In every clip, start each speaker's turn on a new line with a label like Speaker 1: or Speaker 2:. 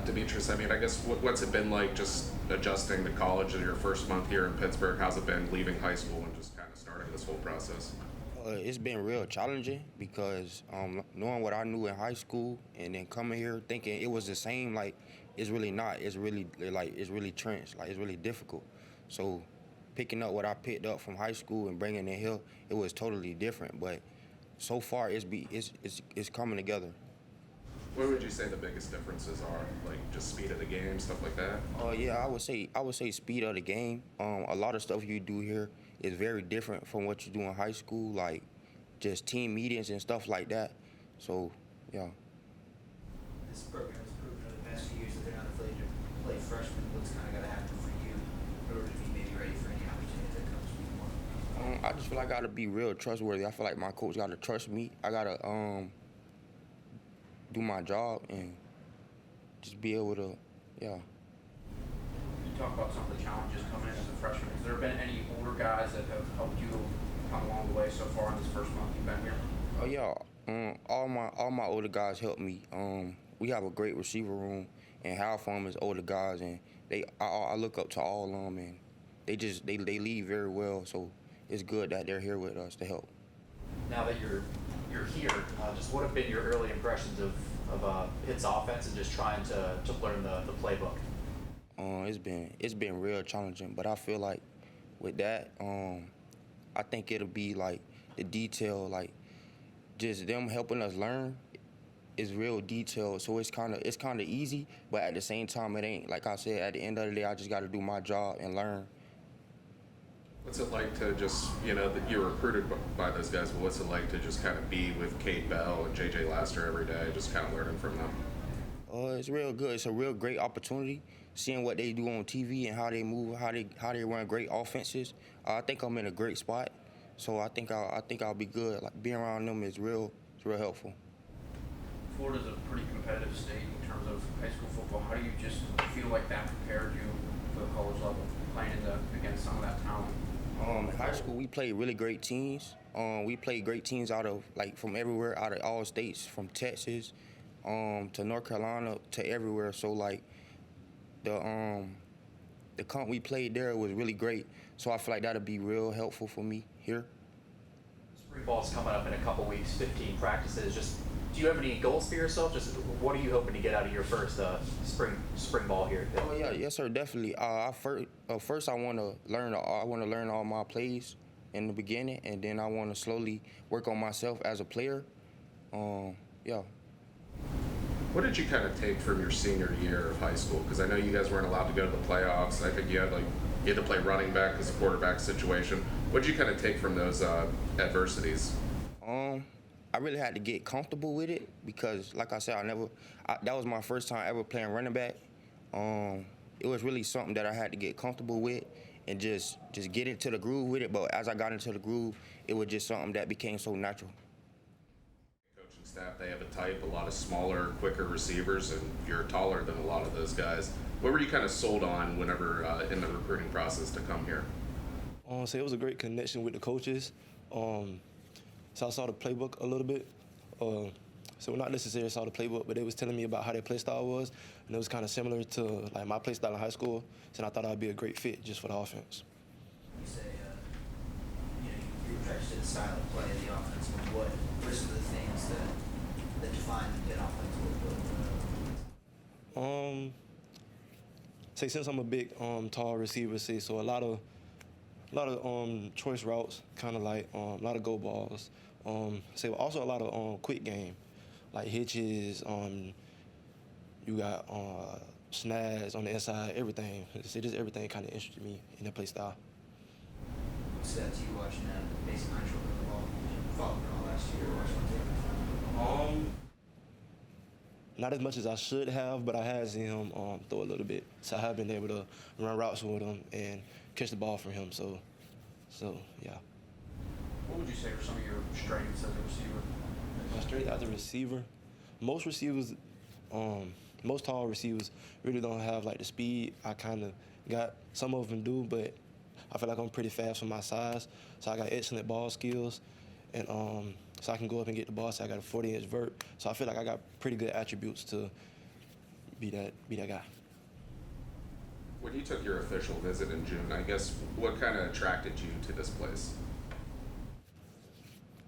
Speaker 1: Demetrius, I mean, I guess what's it been like just adjusting to college in your first month here in Pittsburgh? How's it been leaving high school and just kind of starting this whole process?
Speaker 2: It's been real challenging because knowing what I knew in high school and then coming here thinking it was the same, like it's really not. It's really it's really trenched. Like it's really difficult. So picking up what I picked up from high school and bringing it here, it was totally different. But so far, it's coming together.
Speaker 1: What would you say the biggest differences are? Like just speed of the game, stuff like that?
Speaker 2: Yeah, I would say speed of the game. A lot of stuff you do here is very different from what you do in high school, like just team meetings and stuff like that. So, yeah.
Speaker 3: This program has proven over the past few years that they're not afraid to play freshmen. What's kind of got to happen for you in order to be maybe ready for any opportunity that comes week one?
Speaker 2: I just feel like I gotta be real trustworthy. I feel like my coach gotta trust me. I gotta do my job and just be able to, yeah.
Speaker 4: You talk about some of the challenges coming in as a freshman. Has there been any older guys that have helped you come along the way so far in this first month you've been here?
Speaker 2: Oh yeah, all my older guys helped me. We have a great receiver room, and half of them is older guys, and I look up to all of them, and they lead very well. So it's good that they're here with us to help.
Speaker 5: Now that you're here, just what have been your early impressions of Pitt's offense and just trying to learn the playbook?
Speaker 2: It's been real challenging, but I feel like with that, I think it'll be like the detail, like just them helping us learn is real detailed. So it's kind of easy, but at the same time, it ain't. Like I said, at the end of the day, I just got to do my job and learn.
Speaker 1: What's it like to just, that you're recruited by those guys, but what's it like to just kind of be with Kate Bell and JJ Laster every day, just kind of learning from them?
Speaker 2: It's real good. It's a real great opportunity. Seeing what they do on TV and how they move, how they run great offenses. I think I'm in a great spot, so I think I'll be good. Like being around them is real. It's real helpful.
Speaker 4: Florida's a pretty competitive state in terms of high school football. How do you just feel like that prepared you for the college level, playing against some of that talent?
Speaker 2: In high school, we played really great teams. We played great teams from everywhere, out of all states, from Texas to North Carolina to everywhere. So like the comp we played there was really great. So I feel like that'll be real helpful for me here.
Speaker 5: Spring ball's coming up in a couple weeks, 15 practices. Just do you have any goals for yourself? Just what are you hoping to get out of your first spring ball here?
Speaker 2: Oh yeah, yes sir, definitely. First I want to learn. I want to learn all my plays in the beginning, and then I want to slowly work on myself as a player. Yeah.
Speaker 1: What did you kind of take from your senior year of high school? Because I know you guys weren't allowed to go to the playoffs. I think you had to play running back because of quarterback situation. What did you kind of take from those adversities?
Speaker 2: I really had to get comfortable with it because, like I said, that was my first time ever playing running back. It was really something that I had to get comfortable with and just get into the groove with it. But as I got into the groove, it was just something that became so natural.
Speaker 1: Coaching staff, they have a type, a lot of smaller, quicker receivers, and you're taller than a lot of those guys. What were you kind of sold on whenever in the recruiting process to come here?
Speaker 6: So it was a great connection with the coaches. So I saw the playbook a little bit. So not necessarily saw the playbook, but they was telling me about how their play style was, and it was kind of similar to like my play style in high school. So I thought I'd be a great fit just for the offense.
Speaker 3: You say you're attracted to the style of play of the offense. What are some of the things that define the Pitt offense a little bit?
Speaker 6: Say since I'm a big tall receiver, so a lot of choice routes, kind of like a lot of go balls. Also a lot of quick game, like hitches. You got snags on the inside, everything. Just everything kind of interested me in the play style.
Speaker 3: What stood out to you watching that Mason Mitchell throw the ball? Followed it all last year, watching the tape.
Speaker 6: Not as much as I should have, but I have seen him throw a little bit. So I have been able to run routes with him and catch the ball from him. So yeah.
Speaker 4: What would you say are some of your strengths as a receiver?
Speaker 6: My strength as a receiver, most receivers, most tall receivers really don't have like the speed. I kind of got, some of them do, but I feel like I'm pretty fast for my size. So I got excellent ball skills, and so I can go up and get the ball. So I got a 40-inch vert. So I feel like I got pretty good attributes to be that guy.
Speaker 1: When you took your official visit in June, I guess what kind of attracted you to this place?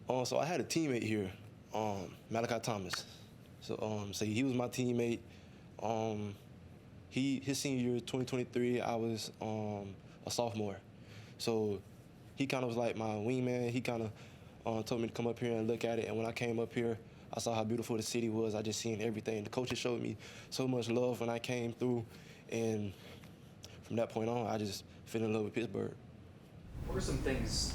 Speaker 6: So I had a teammate here, Malachi Thomas. So he was my teammate. His senior year, 2023, I was a sophomore. So he kind of was like my wingman. He kind of told me to come up here and look at it. And when I came up here, I saw how beautiful the city was. I just seen everything. The coaches showed me so much love when I came through. And from that point on, I just fell in love with Pittsburgh.
Speaker 5: What are some things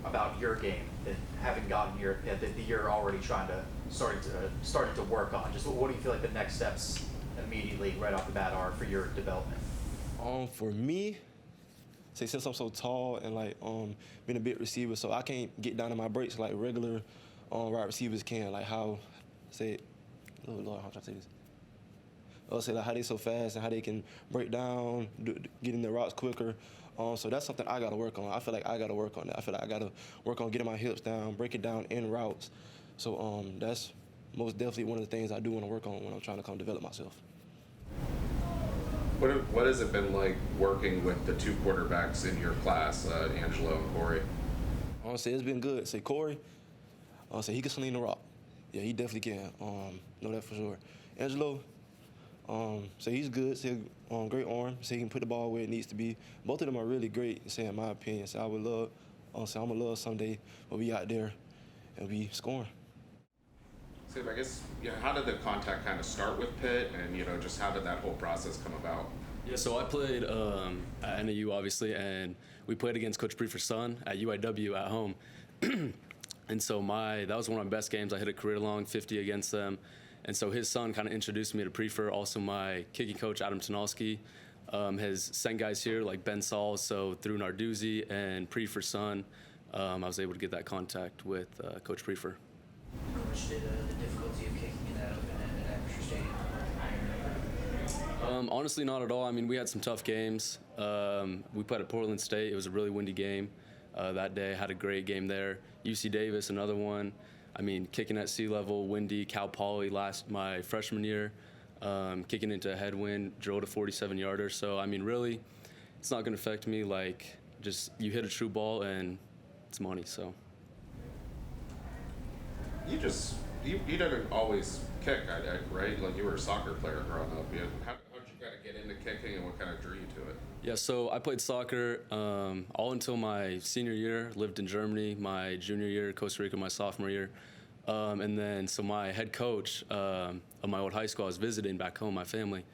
Speaker 5: about your game that having gotten here at Pitt that you're already starting to work on? Just what do you feel like the next steps immediately right off the bat are for your development?
Speaker 6: For me, since I'm so tall and being a big receiver, so I can't get down to my breaks like regular wide receivers can. Like how, oh Lord, how am I trying to say this? I'll say like how they so fast and how they can break down, get in their routes quicker. So that's something I gotta work on. I feel like I gotta work on that. I feel like I gotta work on getting my hips down, break it down in routes. So that's most definitely one of the things I do want to work on when I'm trying to come develop myself.
Speaker 1: What has it been like working with the two quarterbacks in your class, Angelo and Corey?
Speaker 6: Honestly, it's been good. Say Corey, he can sling the rock. Yeah, he definitely can. Know that for sure. Angelo, so he's good. Say great arm. So he can put the ball where it needs to be. Both of them are really great. Say in my opinion. So I would love. I'm gonna love someday we'll be out there and be scoring.
Speaker 1: So I guess, how did the contact kind of start with Pitt, and just how did that whole process come about?
Speaker 7: Yeah, so I played at NAU obviously, and we played against Coach Prefer's son at UIW at home, and so that was one of my best games. I hit a career-long 50 against them, and so his son kind of introduced me to Prefer. Also, my kicking coach Adam Tanowski has sent guys here like Ben Saul. So through Narduzzi and Prefer's son, I was able to get that contact with Coach Prefer.
Speaker 3: How much did the difficulty of kicking in that open at Acrisure Stadium?
Speaker 7: Honestly, not at all. I mean, we had some tough games. We played at Portland State. It was a really windy game that day. Had a great game there. UC Davis, another one. I mean, kicking at sea level, windy. Cal Poly my freshman year, kicking into a headwind, drilled a 47-yarder. So, I mean, really, it's not going to affect me. Like, just you hit a true ball and it's money, so.
Speaker 1: You didn't always kick, right? Like you were a soccer player growing up. How'd you kind of get into kicking, and what kind of drew you to it?
Speaker 7: Yeah, so I played soccer all until my senior year. Lived in Germany my junior year, Costa Rica my sophomore year, and then so my head coach of my old high school, I was visiting back home, my family,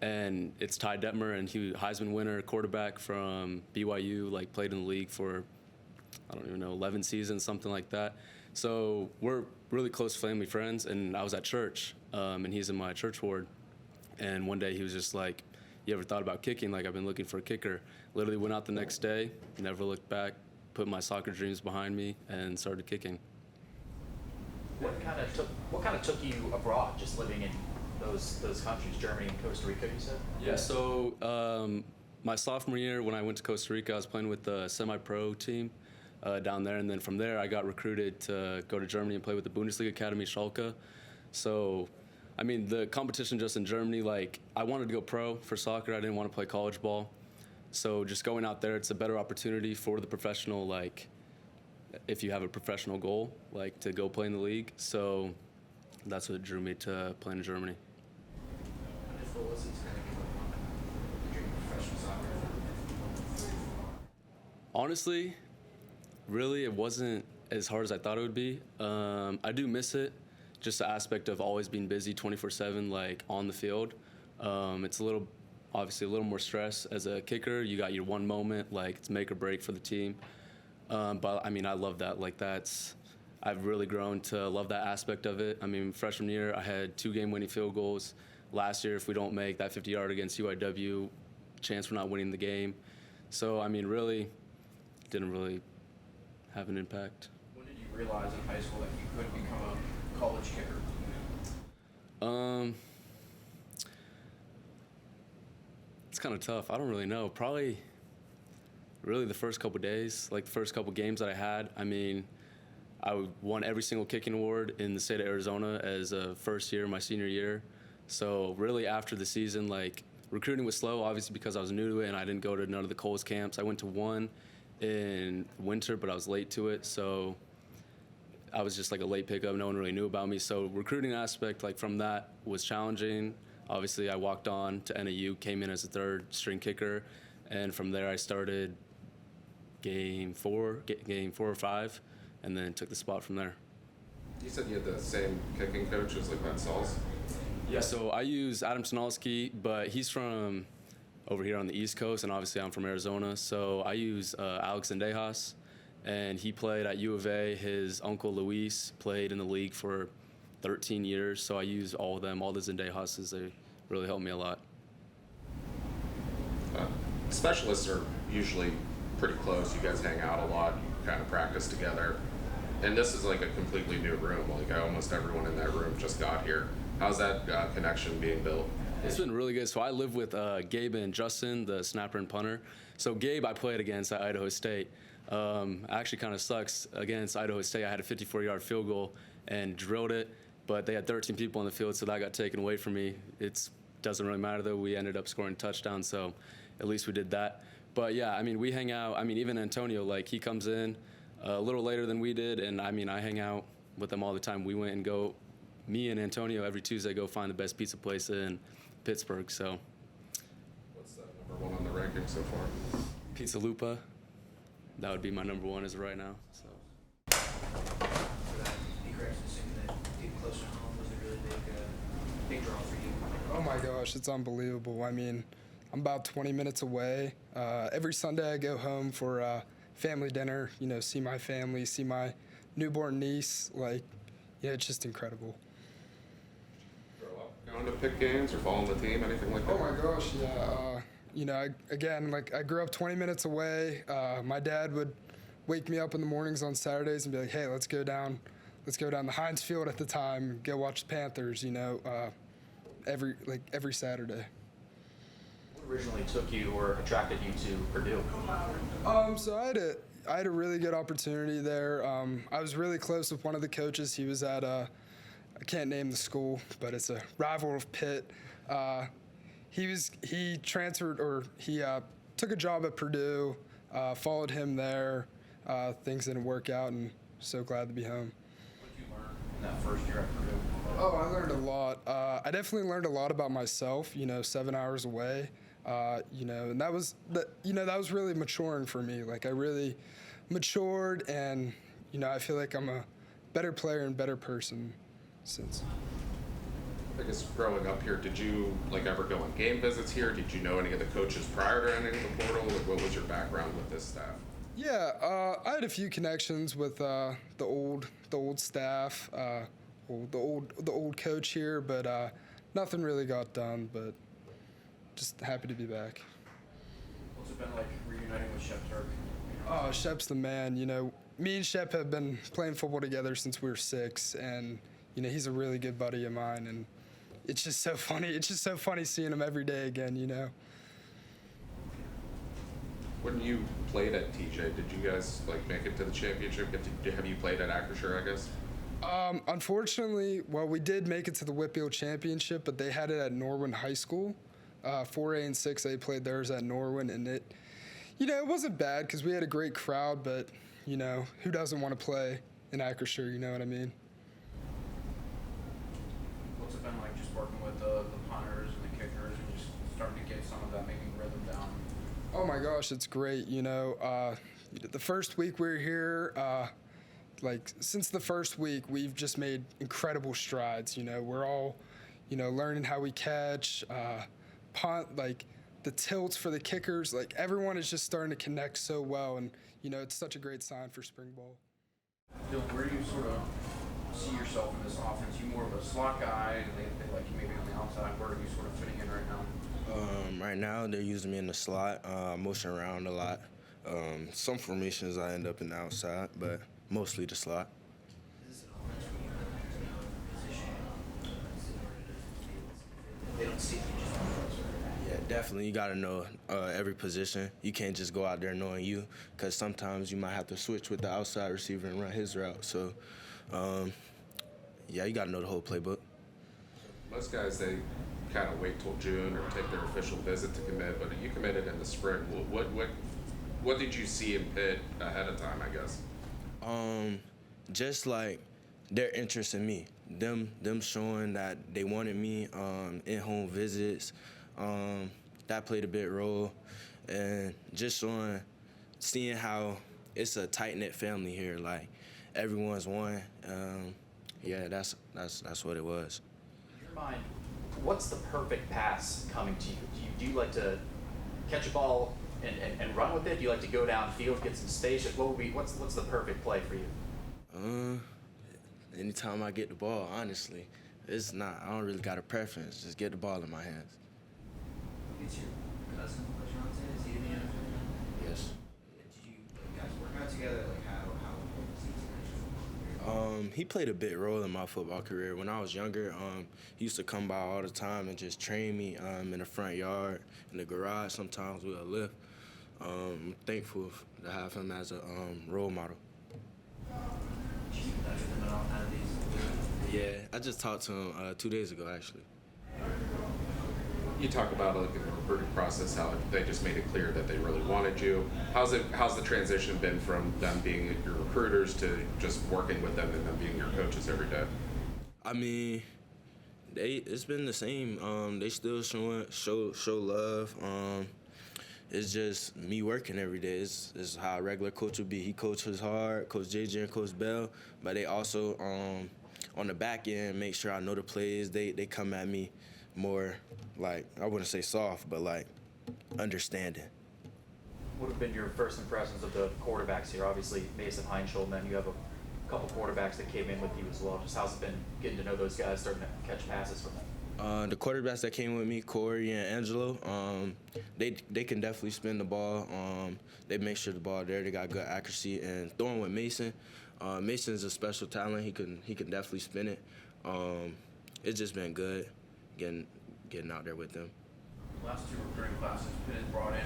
Speaker 7: and it's Ty Detmer, and he was Heisman winner, quarterback from BYU, like played in the league for I don't even know 11 seasons, something like that. So we're really close family friends, and I was at church, and he's in my church ward. And one day he was just like, "You ever thought about kicking? Like I've been looking for a kicker." Literally went out the next day, never looked back, put my soccer dreams behind me, and started kicking.
Speaker 5: What kind of took you abroad, just living in those countries, Germany and Costa Rica, you said?
Speaker 7: Yeah. So my sophomore year, when I went to Costa Rica, I was playing with the semi-pro team. Down there, and then from there I got recruited to go to Germany and play with the Bundesliga Academy Schalke. So, I mean, the competition just in Germany, like I wanted to go pro for soccer. I didn't want to play college ball. So just going out there, it's a better opportunity for the professional, like if you have a professional goal, like to go play in the league. So that's what drew me to playing in Germany.
Speaker 3: How difficult was it to kind of give up on the dream of professional soccer?
Speaker 7: Honestly, really, it wasn't as hard as I thought it would be. I do miss it, just the aspect of always being busy 24/7, like on the field. It's obviously a little more stress. As a kicker, you got your one moment, like it's make or break for the team. But I mean, I love that. Like I've really grown to love that aspect of it. I mean, freshman year, I had 2 game-winning field goals. Last year, if we don't make that 50-yard against UIW, chance we're not winning the game. So I mean, really, didn't really have an impact.
Speaker 4: When did you realize in high school that you could become a college kicker?
Speaker 7: It's kind of tough. I don't really know. Probably really the first couple days, like the first couple games that I had. I mean, I won every single kicking award in the state of Arizona as a first year, my senior year. So really after the season, like recruiting was slow, obviously because I was new to it and I didn't go to none of the Coles camps. I went to one in winter, but I was late to it. So I was just like a late pickup. No one really knew about me. So recruiting aspect, like from that, was challenging. Obviously, I walked on to NAU, came in as a third string kicker, and from there I started game four or five, and then took the spot from there.
Speaker 1: You said you had the same kicking coach as like Matt Sauls.
Speaker 7: Yeah, so I use Adam Sonalski, but he's from over here on the East Coast, and obviously I'm from Arizona. So I use Alex Zendejas, and he played at U of A. His uncle Luis played in the league for 13 years, so I use all of them, all the Zendejases. They really helped me a lot.
Speaker 1: Specialists are usually pretty close. You guys hang out a lot. You kind of practice together. And this is like a completely new room. Like almost everyone in that room just got here. How's that connection being built?
Speaker 7: It's been really good. So I live with Gabe and Justin, the snapper and punter. So Gabe I played against at Idaho State. Actually kind of sucks. Against Idaho State, I had a 54-yard field goal and drilled it, but they had 13 people on the field, so that got taken away from me. It doesn't really matter, though. We ended up scoring a touchdown, so at least we did that. But, yeah, I mean, we hang out. I mean, even Antonio, like, he comes in a little later than we did, and, I mean, I hang out with them all the time. We went and go, me and Antonio, every Tuesday go find the best pizza place in Pittsburgh, so.
Speaker 1: What's number one on the ranking so far?
Speaker 7: Pizza Lupa. That would be my number one as of right now. So.
Speaker 3: For that, be correct in assuming that being closer to home was a really big draw for you.
Speaker 8: Oh my gosh, it's unbelievable. I mean, I'm about 20 minutes away. Every Sunday I go home for family dinner, you know, see my family, see my newborn niece. Like, yeah, it's just incredible.
Speaker 1: Grow up going to Pitt games or following the team, anything like that?
Speaker 8: Oh my gosh, yeah. You know, I grew up 20 minutes away. My dad would wake me up in the mornings on Saturdays and be like, hey, let's go down the Heinz Field at the time, go watch the Panthers, you know, every Saturday.
Speaker 5: What originally took you or attracted you to Purdue?
Speaker 8: So I had a really good opportunity there. I was really close with one of the coaches. He was at I can't name the school, but it's a rival of Pitt. He transferred, or he took a job at Purdue, followed him there. Things didn't work out, and so glad to be home.
Speaker 4: What did you learn in that first year at Purdue?
Speaker 8: Oh, I learned a lot. I definitely learned a lot about myself, you know, 7 hours away. You know, and that was really maturing for me. Like, I really matured, and, you know, I feel like I'm a better player and better person since.
Speaker 1: I guess growing up here, did you like ever go on game visits here? Did you know any of the coaches prior to entering the portal? Like, what was your background with this staff?
Speaker 8: Yeah, I had a few connections with the old staff, the old coach here, but nothing really got done. But just happy to be back.
Speaker 4: What's it been like reuniting with Shep Turk?
Speaker 8: Oh, Shep's the man. You know, me and Shep have been playing football together since we were 6, and you know, he's a really good buddy of mine, and it's just so funny. It's just so funny seeing him every day again, you know.
Speaker 1: When you played at TJ, did you guys like make it to the championship? Have you played at Acrisure, I guess?
Speaker 8: Unfortunately, well, we did make it to the Whitfield Championship, but they had it at Norwin High School. 4A and 6A played theirs at Norwin, and it wasn't bad because we had a great crowd, but, you know, who doesn't want to play in Acrisure, you know what I mean?
Speaker 4: What's it been like just working with the punters and the kickers and just starting to get some of that maybe rhythm down?
Speaker 8: Oh my gosh, it's great. You know, the first week we were here, since the first week, we've just made incredible strides. You know, we're all, you know, learning how we catch, punt, like the tilts for the kickers. Like, everyone is just starting to connect so well, and you know, it's such a great sign for spring ball.
Speaker 4: Dylan, where do you sort of see yourself in this offense? You more of a slot guy, and they like you maybe on the outside. Where are you sort of fitting in right now?
Speaker 2: Right now, they're using me in the slot, motion around a lot. Some formations I end up in the outside, but mostly the slot.
Speaker 3: This is an offense where you have to know every position in order to they don't see you just on the
Speaker 2: Yeah, definitely. You got to know every position. You can't just go out there knowing you, because sometimes you might have to switch with the outside receiver and run his route. So, yeah, you got to know the whole playbook.
Speaker 1: Most guys, they kind of wait till June or take their official visit to commit, but you committed in the spring. What did you see in Pitt ahead of time, I guess?
Speaker 6: Just like their interest in me, them showing that they wanted me, in-home visits, that played a big role, and just seeing how it's a tight-knit family here, like everyone's one. Yeah, that's what it was.
Speaker 5: In your mind, what's the perfect pass coming to you? Do you like to catch a ball and run with it? Do you like to go downfield, get some space? What's the perfect play for you?
Speaker 6: Anytime I get the ball, honestly, I don't really got a preference. Just get the ball in my hands.
Speaker 3: It's your cousin, LaJonte? Is he in the NFL?
Speaker 6: Yes.
Speaker 3: Did you guys work out together? Like how was he in your football career?
Speaker 6: He played a big role in my football career. When I was younger, he used to come by all the time and just train me in the front yard, in the garage. Sometimes with a lift. I'm thankful to have him as a role model.
Speaker 3: Did you keep in touch with him at all out of these?
Speaker 6: Yeah, I just talked to him 2 days ago, actually.
Speaker 1: You talk about like in the recruiting process how they just made it clear that they really wanted you. How's the transition been from them being your recruiters to just working with them and them being your coaches every day?
Speaker 6: I mean, it's been the same. They still show love. It's just me working every day. It's how a regular coach would be. He coaches hard, Coach JJ and Coach Bell, but they also on the back end make sure I know the plays. They come at me more like, I wouldn't say soft, but like understanding.
Speaker 5: What have been your first impressions of the quarterbacks here? Obviously, Mason Heinschel, and then you have a couple quarterbacks that came in with you as well. Just how's it been getting to know those guys, starting to catch passes from them?
Speaker 6: The quarterbacks that came with me, Corey and Angelo, they can definitely spin the ball. They make sure the ball there. They got good accuracy. And throwing with Mason, Mason's a special talent. He can definitely spin it. It's just been good getting out there with them.
Speaker 4: The last two recruiting classes, Pitt has brought in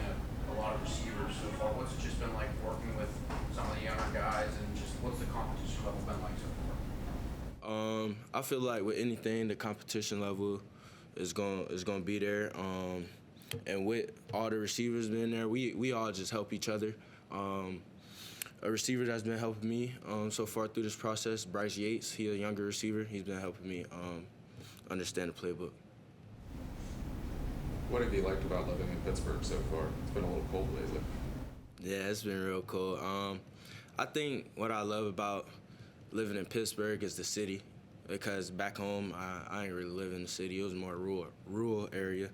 Speaker 4: a lot of receivers so far. What's it just been like working with some of the younger guys, and just what's the competition level been like so far?
Speaker 6: I feel like with anything, the competition level is gonna be there. And with all the receivers being there, we all just help each other. A receiver that's been helping me so far through this process, Bryce Yates, he's a younger receiver. He's been helping me understand the playbook.
Speaker 1: What have you liked about living in Pittsburgh so far? It's been a little cold lately.
Speaker 6: Yeah, it's been real cool. I think what I love about living in Pittsburgh is the city, because back home I ain't really live in the city. It was more rural area.